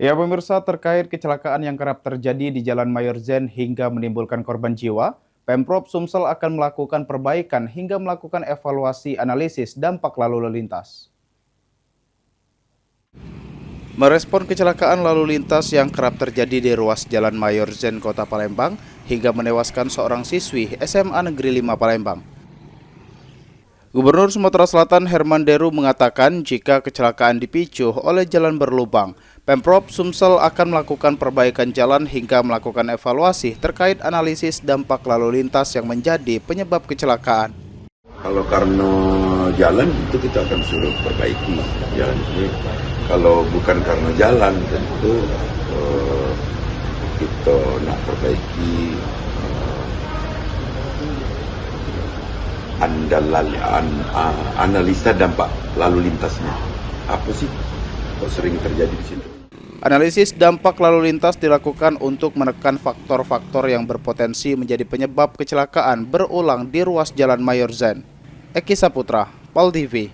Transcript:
Ya pemirsa, terkait kecelakaan yang kerap terjadi di Jalan Mayor Zen hingga menimbulkan korban jiwa, Pemprov Sumsel akan melakukan perbaikan hingga melakukan evaluasi analisis dampak lalu lintas. Merespon kecelakaan lalu lintas yang kerap terjadi di ruas Jalan Mayor Zen Kota Palembang hingga menewaskan seorang siswi SMA Negeri 5 Palembang. Gubernur Sumatera Selatan Herman Deru mengatakan jika kecelakaan dipicu oleh jalan berlubang, Pemprov Sumsel akan melakukan perbaikan jalan hingga melakukan evaluasi terkait analisis dampak lalu lintas yang menjadi penyebab kecelakaan. Kalau karena jalan itu kita akan suruh perbaiki jalan ini. Kalau bukan karena jalan tentu kita nak perbaiki analisa dampak lalu lintasnya. Apa sih kok sering terjadi di situ? Analisis dampak lalu lintas dilakukan untuk menekan faktor-faktor yang berpotensi menjadi penyebab kecelakaan berulang di ruas Jalan Mayor Zen. Eki Saputra, PAL TV.